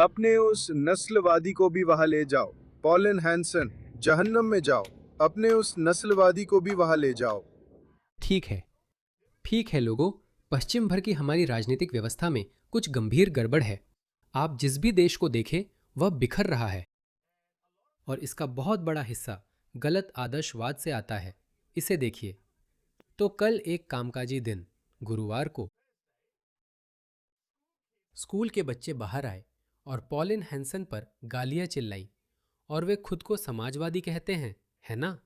अपने उस नस्लवादी को भी वहां ले जाओ। पॉलिन हैंसन, जहन्नम में जाओ। अपने उस नस्लवादी को भी वहां ले जाओ। ठीक है, ठीक है लोगों, पश्चिम भर की हमारी राजनीतिक व्यवस्था में कुछ गंभीर गड़बड़ है। आप जिस भी देश को देखें वह बिखर रहा है और इसका बहुत बड़ा हिस्सा गलत आदर्शवाद से आता है। इसे देखिए। तो कल एक कामकाजी दिन, गुरुवार को, स्कूल के बच्चे बाहर आए और पॉलिन हैंसन पर गालियां चिल्लाई और वे खुद को समाजवादी कहते हैं, है ना?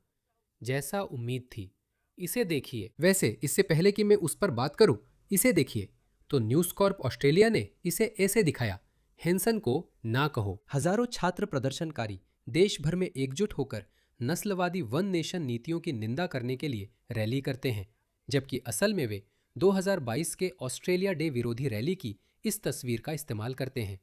जैसा उम्मीद थी। इसे देखिए। वैसे इससे पहले कि मैं उस पर बात करूं, इसे देखिए। तो न्यूज़ कॉर्प ऑस्ट्रेलिया ने इसे ऐसे दिखाया, हैंसन को ना कहो। हजारों छात्र प्रदर्शनकारी देश भर में एकजुट होकर नस्लवादी वन नेशन नीतियों की निंदा करने के लिए रैली करते हैं, जबकि असल में वे 2022 के ऑस्ट्रेलिया डे विरोधी रैली की इस तस्वीर का इस्तेमाल करते हैं,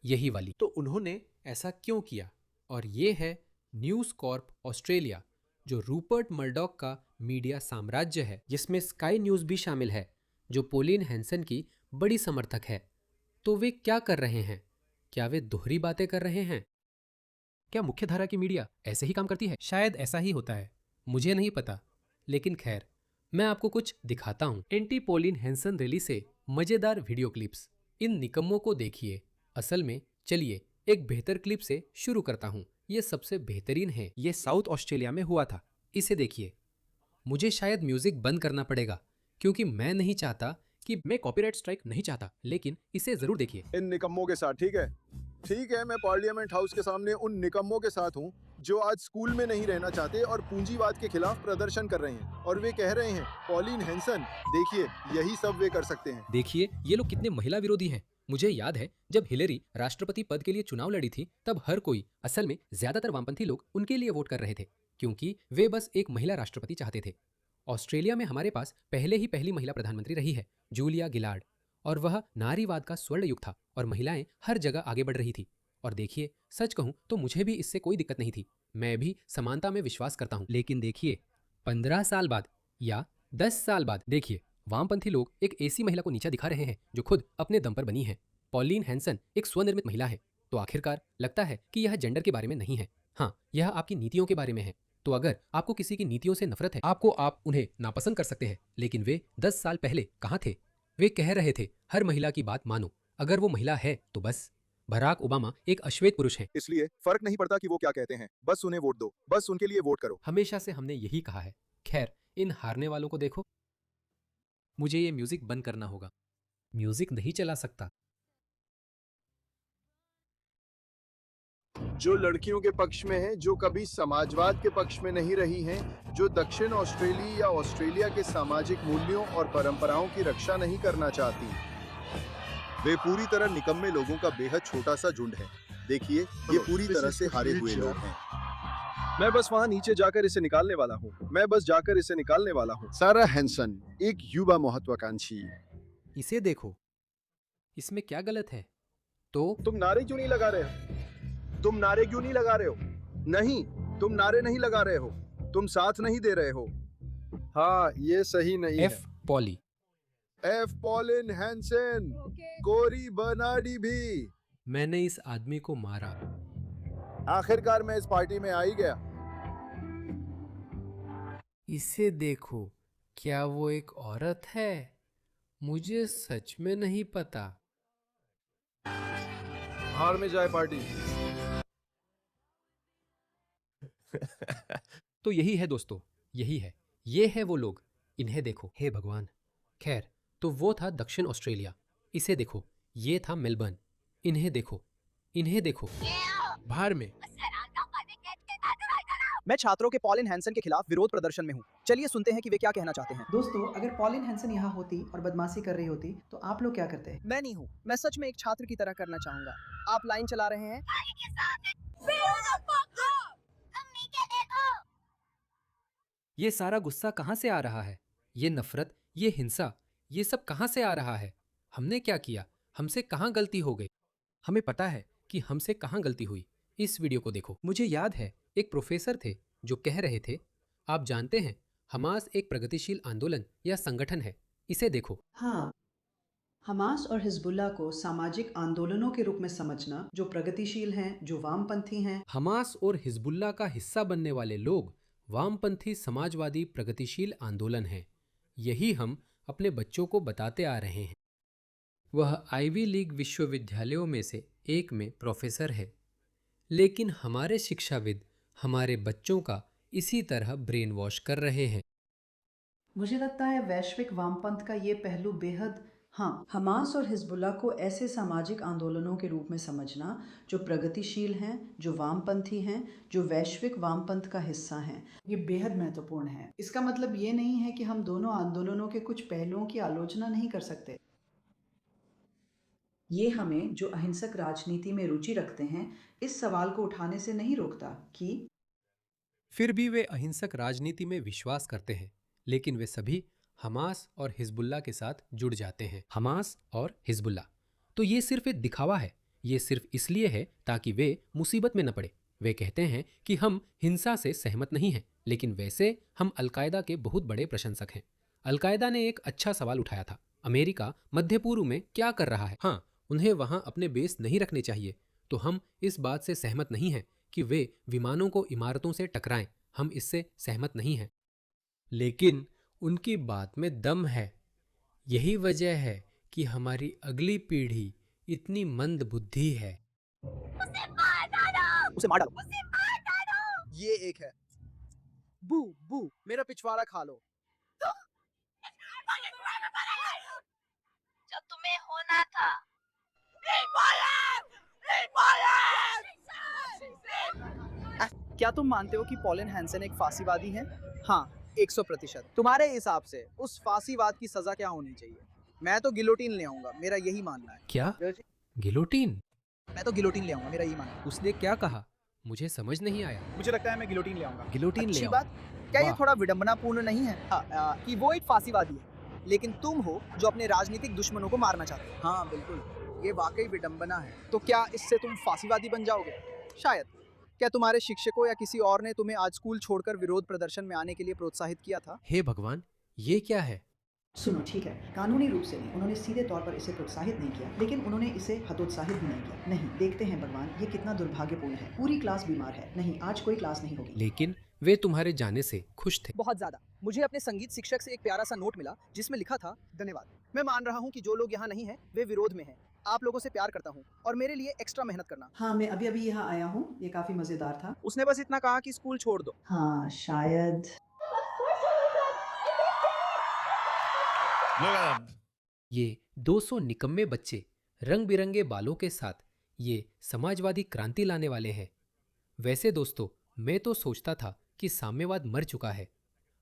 यही वाली। तो उन्होंने ऐसा क्यों किया? और ये है न्यूज़ कॉर्प ऑस्ट्रेलिया, जो रूपर्ट मर्डॉक का मीडिया साम्राज्य है, जिसमें स्काई न्यूज़ भी शामिल है, जो पॉलिन हैंसन की बड़ी समर्थक है। तो वे क्या कर रहे हैं? क्या वे दोहरी बातें कर रहे हैं? क्या मुख्यधारा की मीडिया ऐसे ही काम करती है? शायद ऐसा ही होता है, मुझे नहीं पता। लेकिन खैर, मैं आपको कुछ दिखाता हूँ। एंटी पॉलिन हैंसन रैली से मजेदार वीडियो क्लिप्स। इन निकम्मों को देखिए। असल में चलिए एक बेहतर क्लिप से शुरू करता हूँ। ये सबसे बेहतरीन है। ये साउथ ऑस्ट्रेलिया में हुआ था। इसे देखिए। मुझे शायद म्यूजिक बंद करना पड़ेगा क्योंकि मैं नहीं चाहता कि मैं कॉपीराइट स्ट्राइक नहीं चाहता, लेकिन इसे जरूर देखिए। इन निकम्मों के साथ, ठीक है? ठीक है, मैं पार्लियामेंट हाउस के सामने उन निकम्मों के साथ हूँ जो आज स्कूल में नहीं रहना चाहते और पूंजीवाद के खिलाफ प्रदर्शन कर रहे हैं, और वे कह रहे हैं, पॉलिन हैंसन, देखिए, यही सब वे कर सकते हैं। देखिए ये लोग कितने महिला विरोधी हैं। मुझे याद है जब हिलेरी राष्ट्रपति पद के लिए चुनाव लड़ी थी, तब हर कोई, असल में ज्यादातर वामपंथी लोग, उनके लिए वोट कर रहे थे क्योंकि वे बस एक महिला राष्ट्रपति चाहते थे। ऑस्ट्रेलिया में हमारे पास पहले ही पहली महिला प्रधानमंत्री रही है, जूलिया गिलार्ड, और वह नारीवाद का स्वर्ण युग था और महिलाएं हर जगह आगे बढ़ रही थी। और देखिए, सच कहूं तो मुझे भी इससे कोई दिक्कत नहीं थी। मैं भी समानता में विश्वास करता हूं। लेकिन देखिए, 15 साल बाद या 10 साल बाद देखिए, वामपंथी लोग एक ऐसी महिला को नीचा दिखा रहे हैं जो खुद अपने दम पर बनी है। पॉलिन हैंसन एक स्वनिर्मित महिला है। तो आखिरकार लगता है कि यह जेंडर के बारे में नहीं है। हाँ, यह आपकी नीतियों के बारे में है। तो अगर आपको किसी की नीतियों से नफरत है, आप उन्हें नापसंद कर सकते हैं, लेकिन वे 10 साल पहले कहाँ थे? वे कह रहे थे, हर महिला की बात मानो, अगर वो महिला है तो बस। बराक ओबामा एक अश्वेत पुरुष हैं। इसलिए फर्क नहीं पड़ता कि वो क्या कहते हैं, बस उन्हें वोट दो, बस उनके लिए वोट करो। हमेशा से हमने यही कहा है। खैर, इन हारने वालों को देखो। मुझे ये म्यूजिक बंद करना होगा। म्यूजिक नहीं चला सकता। जो लड़कियों के पक्ष में हैं, जो कभी समाजवाद के पक्ष में नहीं रही हैं, जो दक्षिण ऑस्ट्रेलिया या ऑस्ट्रेलिया के सामाजिक मूल्यों और परंपराओं की रक्षा नहीं करना चाहती, वे पूरी तरह निकम्मे लोगों का बेहद छोटा सा झुंड है। देखिए, ये पूरी तरह से हारे हुए लोग हैं। मैं बस वहां नीचे जाकर इसे निकालने वाला हूँ। मैं बस जाकर इसे निकालने वाला हूँ। सारा हैंसन, एक युवा महत्वाकांक्षी। इसे देखो। इसमें क्या गलत है? तो तुम नारे क्यों नहीं लगा रहे हो? तुम नारे क्यों नहीं लगा रहे हो? नहीं, तुम नारे नहीं लगा रहे हो। तुम साथ नहीं दे रहे हो। हाँ, ये सही नहीं एफ पॉली। है। एफ पॉलिन हैंसन, कोरी बर्नार्डी भी। मैंने इस आदमी को मारा। आखिरकार मैं इस पार्टी में आ ही गया। इसे देखो। क्या वो एक औरत है? मुझे सच में नहीं पता। हार में जाए पार्टी। तो यही है दोस्तों, यही है। ये है वो लोग। इन्हें देखो। हे भगवान। खैर, तो वो था दक्षिण ऑस्ट्रेलिया। इसे देखो। ये था मेलबर्न। इन्हें देखो। इन्हें देखो। बाहर में। मैं छात्रों के पॉलिन हैंसन के खिलाफ विरोध प्रदर्शन में हूँ। चलिए सुनते हैं कि वे क्या कहना चाहते हैं। दोस्तों, अगर पॉलिन हैंसन यहाँ होती और बदमाशी कर रही होती तो आप लोग क्या करते? मैं नहीं हूँ। मैं सच में एक छात्र की तरह करना चाहूंगा। आप लाइन चला रहे हैं। ये सारा गुस्सा कहाँ से आ रहा है? ये नफरत, ये हिंसा, ये सब कहाँ से आ रहा है? हमने क्या किया? हमसे कहाँ गलती हो गई? हमें पता है कि हमसे कहाँ गलती हुई। इस वीडियो को देखो। मुझे याद है एक प्रोफेसर थे जो कह रहे थे, आप जानते हैं, हमास एक प्रगतिशील आंदोलन या संगठन है। इसे देखो। हाँ, हमास और हिजबुल्लाह को सामाजिक आंदोलनों के रूप में समझना जो प्रगतिशील हैं, जो वामपंथी हैं। हमास और हिजबुल्लाह का हिस्सा बनने वाले लोग वामपंथी समाजवादी प्रगतिशील आंदोलन हैं। यही हम अपने बच्चों को बताते आ रहे हैं। वह आइवी लीग विश्वविद्यालयों में से एक में प्रोफेसर है, लेकिन हमारे शिक्षाविद हमारे बच्चों का इसी तरह ब्रेन वॉश कर रहे हैं। मुझे लगता है वैश्विक वामपंथ का ये पहलू बेहद हाँ, हमास और हिजबुल्लाह को ऐसे सामाजिक आंदोलनों के रूप में समझना जो प्रगतिशील हैं, जो वामपंथी हैं, जो वैश्विक वामपंथ का हिस्सा हैं, ये बेहद महत्वपूर्ण है। इसका मतलब ये नहीं है कि हम दोनों आंदोलनों के कुछ पहलुओं की आलोचना नहीं कर सकते। ये हमें जो अहिंसक राजनीति में रुचि रखते हैं, इस सवाल को उठाने से नहीं रोकता कि फिर भी वे अहिंसक राजनीति में विश्वास करते हैं, लेकिन वे सभी हमास और हिजबुल्लाह के साथ जुड़ जाते हैं। हमास और हिजबुल्लाह, तो ये सिर्फ एक दिखावा है। ये सिर्फ इसलिए है ताकि वे मुसीबत में न पड़े। वे कहते हैं कि हम हिंसा से सहमत नहीं हैं, लेकिन वैसे हम अलकायदा के बहुत बड़े प्रशंसक हैं। अलकायदा ने एक अच्छा सवाल उठाया था, अमेरिका मध्य पूर्व में क्या कर रहा है? हाँ, उन्हें वहां अपने बेस नहीं रखने चाहिए। तो हम इस बात से सहमत नहीं हैं कि वे विमानों को इमारतों से टकराएं। हम इससे सहमत नहीं हैं, लेकिन उनकी बात में दम है। यही वजह है कि हमारी अगली पीढ़ी इतनी मंद बुद्धि है। उसे मार डालो। ये एक है। बू बू, मेरा पिछवाड़ा खा लो। जो तुम्हें होना था। क्या तुम मानते हो कि पॉलिन हैंसन एक फांसीवादी है? हाँ, 100%। तुम्हारे हिसाब से उस फांसीवाद की सजा क्या होनी चाहिए? मैं तो गिलोटीन ले आऊंगा, मेरा यही मानना है। क्या? गिलोटीन? मैं तो गिलोटीन ले आऊंगा, मेरा यही मानना है। उसने क्या कहा? मुझे समझ नहीं आया। मुझे लगता है मैं गिलोटीन ले आऊंगा। गिलोटीन ले अच्छी आओ। बात। क्या ये वाह। थोड़ा विडंबनापूर्ण नहीं है कि वो एक फांसीवादी है, लेकिन तुम हो जो अपने राजनीतिक दुश्मनों को मारना चाहते हो? हाँ बिल्कुल, ये वाकई विडंबना है। तो क्या इससे तुम फांसीवादी बन जाओगे? शायद। क्या तुम्हारे शिक्षकों या किसी और ने तुम्हें आज स्कूल छोड़कर विरोध प्रदर्शन में आने के लिए प्रोत्साहित किया था? हे भगवान, ये क्या है? सुनो, ठीक है, कानूनी रूप से नहीं, उन्होंने सीधे तौर पर इसे प्रोत्साहित नहीं किया, लेकिन उन्होंने इसे हतोत्साहित भी नहीं किया। नहीं, देखते हैं भगवान, ये कितना दुर्भाग्यपूर्ण है। पूरी क्लास बीमार है। नहीं, आज कोई क्लास नहीं होगी। लेकिन वे तुम्हारे जाने से खुश थे। बहुत ज्यादा। मुझे अपने संगीत शिक्षक से एक प्यारा सा नोट मिला जिसमें लिखा था, धन्यवाद, मैं मान रहा हूँ कि जो लोग यहाँ नहीं हैं वे विरोध में हैं। आप लोगों से प्यार करता हूँ और मेरे लिए एक्स्ट्रा मेहनत करना। हाँ, मैं अभी यहाँ आया हूँ, ये काफी मजेदार था। उसने बस इतना कहा कि स्कूल छोड़ दो। हाँ, शायद। ये 200 निकम्मे बच्चे रंग बिरंगे बालों के साथ ये समाजवादी क्रांति लाने वाले हैं। वैसे दोस्तों, मैं तो सोचता था कि साम्यवाद मर चुका है।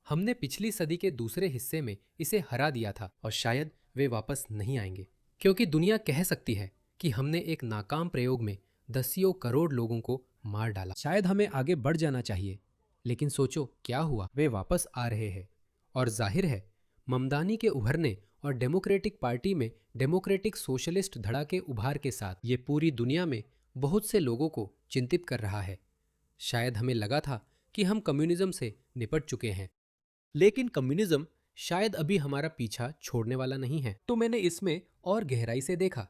हमने पिछली सदी के दूसरे हिस्से में इसे हरा दिया था और शायद वे वापस नहीं आएंगे, क्योंकि दुनिया कह सकती है कि हमने एक नाकाम प्रयोग में दसियों करोड़ लोगों को मार डाला। शायद हमें आगे बढ़ जाना चाहिए, लेकिन सोचो क्या हुआ, वे वापस आ रहे हैं। और जाहिर है ममदानी के उभरने और डेमोक्रेटिक पार्टी में डेमोक्रेटिक सोशलिस्ट धड़ा के उभार के साथ ये पूरी दुनिया में बहुत से लोगों को चिंतित कर रहा है। शायद हमें लगा था कि हम कम्युनिज्म से निपट चुके हैं, लेकिन कम्युनिज्म शायद अभी हमारा पीछा छोड़ने वाला नहीं है। तो मैंने इसमें और गहराई से देखा,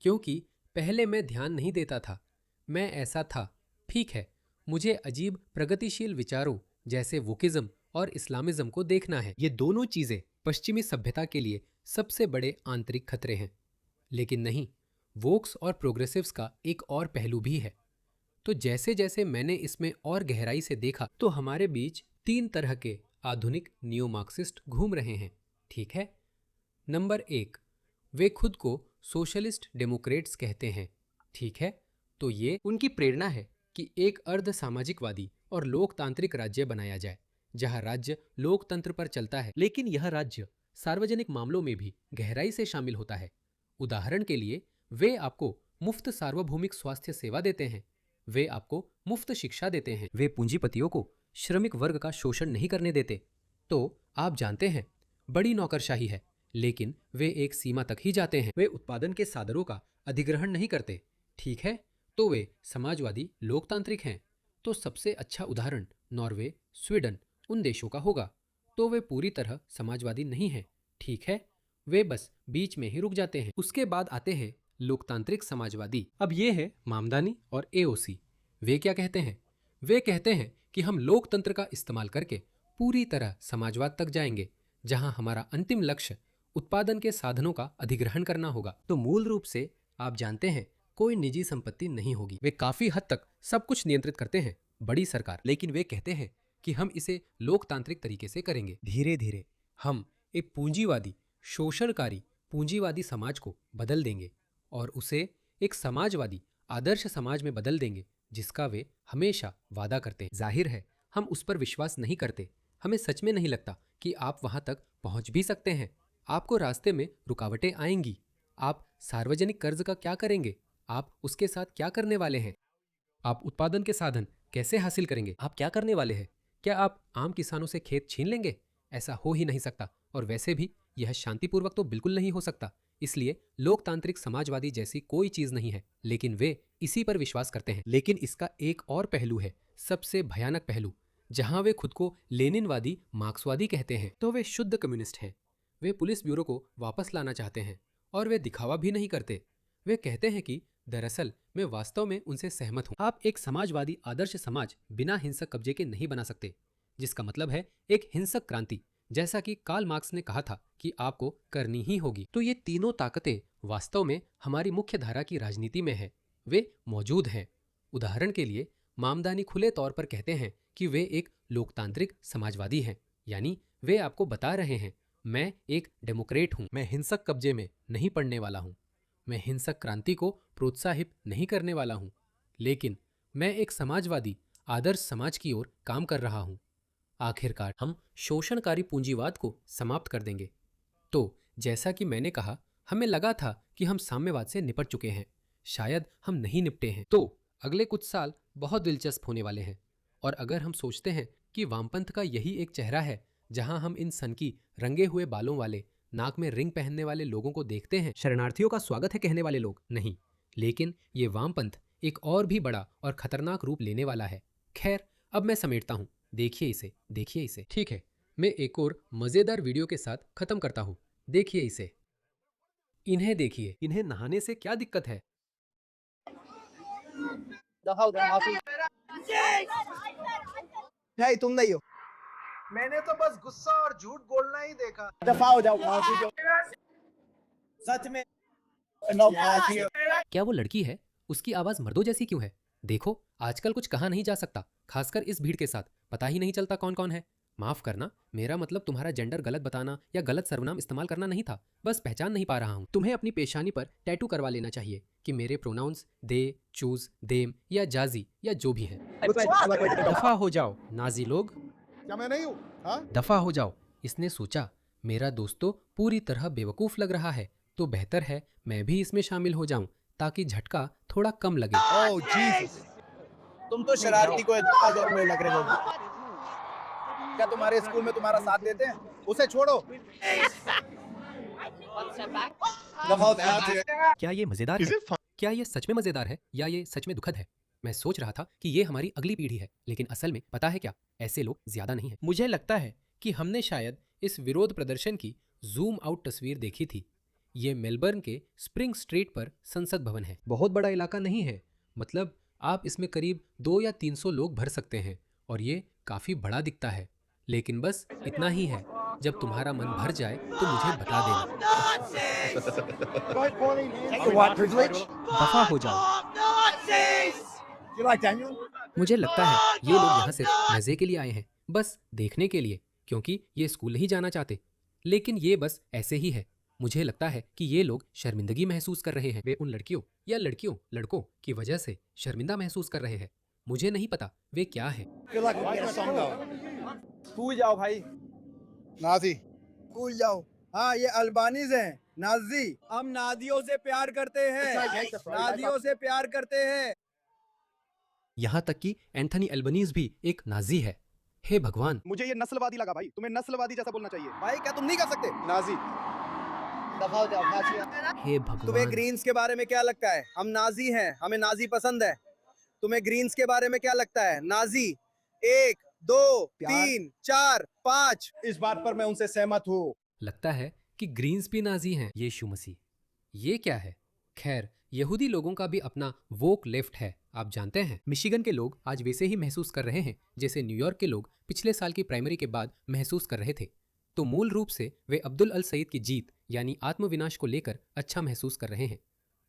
क्योंकि पहले मैं ध्यान नहीं देता था। मैं ऐसा था, ठीक है, मुझे अजीब प्रगतिशील विचारों जैसे वोकिज्म और इस्लामिज्म को देखना है। ये दोनों चीजें पश्चिमी सभ्यता के लिए सबसे बड़े आंतरिक खतरे हैं। लेकिन नहीं, वोक्स और प्रोग्रेसिव्स का एक और पहलू भी है। तो जैसे जैसे मैंने इसमें और गहराई से देखा, तो हमारे बीच 3 तरह के आधुनिक नियो मार्क्सिस्ट घूम रहे हैं, ठीक है। नंबर 1, वे खुद को सोशलिस्ट डेमोक्रेट्स कहते हैं, ठीक है। तो ये उनकी प्रेरणा है कि एक अर्ध सामाजिकवादी और लोकतांत्रिक राज्य बनाया जाए, जहां राज्य लोकतंत्र पर चलता है, लेकिन यह राज्य सार्वजनिक मामलों में भी गहराई से शामिल होता है। उदाहरण के लिए, वे आपको मुफ्त सार्वभौमिक स्वास्थ्य सेवा देते हैं, वे आपको मुफ्त शिक्षा देते हैं, वे पूंजीपतियों को श्रमिक वर्ग का शोषण नहीं करने देते। तो आप जानते हैं, बड़ी नौकरशाही है, लेकिन वे एक सीमा तक ही जाते हैं। वे उत्पादन के साधनों का अधिग्रहण नहीं करते, ठीक है। तो वे समाजवादी लोकतांत्रिक हैं। तो सबसे अच्छा उदाहरण नॉर्वे, स्वीडन उन देशों का होगा। तो वे पूरी तरह समाजवादी नहीं हैं, ठीक है। वे बस बीच में ही रुक जाते हैं। उसके बाद आते हैं लोकतांत्रिक समाजवादी। अब ये है मामदानी और एओसी। वे क्या कहते हैं? वे कहते हैं कि हम लोकतंत्र का इस्तेमाल करके पूरी तरह समाजवाद तक जाएंगे, जहां हमारा अंतिम लक्ष्य उत्पादन के साधनों का अधिग्रहण करना होगा। तो मूल रूप से आप जानते हैं, कोई निजी संपत्ति नहीं होगी। वे काफी हद तक सब कुछ नियंत्रित करते हैं, बड़ी सरकार। लेकिन वे कहते हैं कि हम इसे लोकतांत्रिक तरीके से करेंगे। धीरे धीरे हम एक पूंजीवादी, शोषणकारी पूंजीवादी समाज को बदल देंगे और उसे एक समाजवादी आदर्श समाज में बदल देंगे, जिसका वे हमेशा वादा करते हैं। जाहिर है हम उस पर विश्वास नहीं करते। हमें सच में नहीं लगता कि आप वहां तक पहुंच भी सकते हैं। आपको रास्ते में रुकावटें आएंगी। आप सार्वजनिक कर्ज का क्या करेंगे? आप उसके साथ क्या करने वाले हैं? आप उत्पादन के साधन कैसे हासिल करेंगे? आप क्या करने वाले हैं? क्या आप आम किसानों से खेत छीन लेंगे? ऐसा हो ही नहीं सकता। और वैसे भी यह शांतिपूर्वक तो बिल्कुल नहीं हो सकता। इसलिए लोकतांत्रिक समाजवादी जैसी कोई चीज नहीं है, लेकिन वे इसी पर विश्वास करते हैं। लेकिन इसका एक और पहलू है, सबसे भयानक पहलू, जहां वे खुद को लेनिनवादी मार्क्सवादी कहते हैं। तो वे शुद्ध कम्युनिस्ट हैं। वे पुलिस ब्यूरो को वापस लाना चाहते हैं और वे दिखावा भी नहीं करते। वे कहते हैं कि दरअसल मैं वास्तव में उनसे सहमत हूं। आप एक समाजवादी आदर्श समाज बिना हिंसक कब्जे के नहीं बना सकते, जिसका मतलब है एक हिंसक क्रांति, जैसा कि कार्ल मार्क्स ने कहा था कि आपको करनी ही होगी। तो ये तीनों ताकतें वास्तव में हमारी मुख्य धारा की राजनीति में है। वे मौजूद हैं। उदाहरण के लिए मामदानी खुले तौर पर कहते हैं कि वे एक लोकतांत्रिक समाजवादी हैं, यानी वे आपको बता रहे हैं, मैं एक डेमोक्रेट हूं। मैं हिंसक कब्जे में नहीं पड़ने वाला हूं। मैं हिंसक क्रांति को प्रोत्साहित नहीं करने वाला हूं, लेकिन मैं एक समाजवादी आदर्श समाज की ओर काम कर रहा हूं। आखिरकार हम शोषणकारी पूंजीवाद को समाप्त कर देंगे। तो जैसा कि मैंने कहा, हमें लगा था कि हम साम्यवाद से निपट चुके हैं। शायद हम नहीं निपटे हैं। तो अगले कुछ साल बहुत दिलचस्प होने वाले हैं। और अगर हम सोचते हैं कि वामपंथ का यही एक चेहरा है, जहां हम इन सनकी रंगे हुए बालों वाले, नाक में रिंग पहनने वाले लोगों को देखते हैं, शरणार्थियों का स्वागत है कहने वाले लोग नहीं, लेकिन ये वामपंथ एक और भी बड़ा और खतरनाक रूप लेने वाला है। खैर, अब मैं समेटता हूं। देखिए इसे, देखिए इसे। ठीक है, मैं एक और मजेदार वीडियो के साथ खत्म करता हूं। देखिए इसे। इन्हें देखिए, इन्हें नहाने से क्या दिक्कत है? दफा हो जाओ, माफी। नहीं, तुम नहीं हो। मैंने तो बस गुस्सा और झूठ बोलना ही देखा। दफा हो जाओ, माफी दो। सच में नो माफी। क्या वो लड़की है? उसकी आवाज मर्दों जैसी क्यों है? देखो, आजकल कुछ कहा नहीं जा सकता, खासकर इस भीड़ के साथ। पता ही नहीं चलता कौन कौन है। माफ करना, मेरा मतलब तुम्हारा जेंडर गलत बताना या गलत सर्वनाम इस्तेमाल करना नहीं था। बस पहचान नहीं पा रहा हूँ। तुम्हें अपनी पेशानी पर टैटू करवा लेना चाहिए कि मेरे प्रोनाउंस दे, चूज, देम या जाजी या जो भी है। दफा हो जाओ नाजी लोग। क्या मैं नहीं हूँ? हाँ? दफा हो जाओ। इसने सोचा, मेरा दोस्त तो पूरी तरह बेवकूफ लग रहा है, तो बेहतर है मैं भी इसमें शामिल हो जाऊं, ताकि झटका थोड़ा कम लगे। ओह जीसस! तुम तो शरारती को में लग रहे हो। क्या तुम्हारे स्कूल में तुम्हारा साथ देते हैं? उसे छोड़ो। दफा हो जाओ। क्या ये मजेदार है? क्या ये सच में मजेदार है या ये सच में दुखद है? मैं सोच रहा था कि ये हमारी अगली पीढ़ी है, लेकिन असल में पता है क्या, ऐसे लोग ज्यादा नहीं हैं। मुझे लगता है कि हमने शायद इस विरोध प्रदर्शन की जूम आउट तस्वीर देखी थी। ये मेलबर्न के स्प्रिंग स्ट्रीट पर संसद भवन है। बहुत बड़ा इलाका नहीं है, मतलब आप इसमें करीब 200 या 300 लोग भर सकते हैं और ये काफी बड़ा दिखता है। लेकिन बस इतना ही है। जब तुम्हारा मन भर जाए तो मुझे बता देना। दफा हो जाओ। मुझे लगता है ये लोग यहाँ सिर्फ मजे के लिए आए हैं, बस देखने के लिए, क्योंकि ये स्कूल नहीं जाना चाहते। लेकिन ये बस ऐसे ही है। मुझे लगता है कि ये लोग शर्मिंदगी महसूस कर रहे हैं। वे उन लड़कियों या लड़कों की वजह से शर्मिंदा महसूस कर रहे हैं। मुझे नहीं पता वे क्या है। स्कूल जाओ भाई। नाजी। स्कूल जाओ। हाँ, ये अल्बानीज हैं, नाजी। हम नाजियों से प्यार करते हैं। नाजियों से प्यार करते हैं। यहाँ तक कि एंथनी एल्बनीज भी एक नाजी है। हे भगवान, मुझे ये नस्लवादी लगा भाई। तुम्हें नस्लवादी जैसा बोलना चाहिए। भाई, क्या तुम नहीं कर सकते? नाजी। दफा हो जाओ। हे तुम्हें भगवान। ग्रीन्स के बारे में क्या लगता है? हम नाजी हैं, हमें नाजी पसंद है। तुम्हें ग्रीन्स के बारे में क्या लगता है? नाजी। 1 2 3 4 5। इस बात पर मैं उनसे सहमत हूँ। लगता है कि ग्रीन्स भी नाजी हैं। यीशु मसीह, ये क्या है? खैर, यहूदी लोगों का भी अपना वोक लेफ्ट है, आप जानते हैं। मिशिगन के लोग आज वैसे ही महसूस कर रहे हैं जैसे न्यूयॉर्क के लोग पिछले साल की प्राइमरी के बाद महसूस कर रहे थे। तो मूल रूप से वे अब्दुल अल सईद की जीत यानी आत्मविनाश को लेकर अच्छा महसूस कर रहे हैं।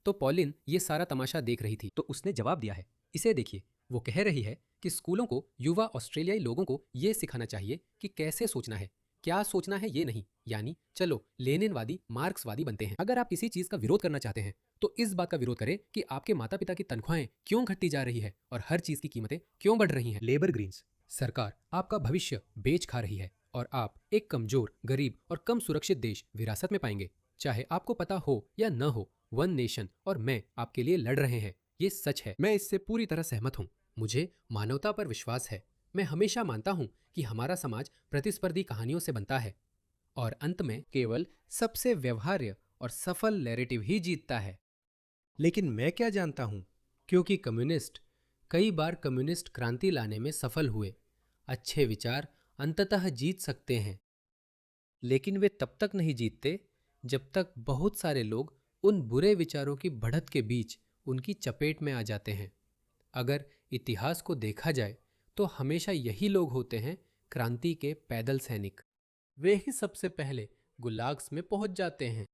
तो पॉलिन ये सारा तमाशा देख रही थी, तो उसने जवाब दिया है, इसे देखिए। वो कह रही है कि स्कूलों को युवा ऑस्ट्रेलियाई लोगों को ये सिखाना चाहिए कि कैसे सोचना है, क्या सोचना है ये नहीं। यानी चलो लेनिनवादी मार्क्सवादी बनते हैं। अगर आप किसी चीज का विरोध करना चाहते हैं तो इस बात का विरोध करें कि आपके माता पिता की तनख्वाहें क्यों घटती जा रही है और हर चीज की कीमतें क्यों बढ़ रही हैं। लेबर ग्रीन्स, सरकार आपका भविष्य बेच खा रही है और आप एक कमजोर, गरीब और कम सुरक्षित देश विरासत में पाएंगे। चाहे आपको पता हो या न हो, वन नेशन और मैं आपके लिए लड़ रहे हैं। ये सच है, मैं इससे पूरी तरह सहमत हूँ। मुझे मानवता पर विश्वास है। मैं हमेशा मानता हूँ कि हमारा समाज प्रतिस्पर्धी कहानियों से बनता है और अंत में केवल सबसे व्यवहार्य और सफल नैरेटिव ही जीतता है। लेकिन मैं क्या जानता हूँ, क्योंकि कम्युनिस्ट कई बार कम्युनिस्ट क्रांति लाने में सफल हुए। अच्छे विचार अंततः जीत सकते हैं, लेकिन वे तब तक नहीं जीतते जब तक बहुत सारे लोग उन बुरे विचारों की बढ़त के बीच उनकी चपेट में आ जाते हैं। अगर इतिहास को देखा जाए तो हमेशा यही लोग होते हैं क्रांति के पैदल सैनिक। वे ही सबसे पहले गुलाग्स में पहुंच जाते हैं।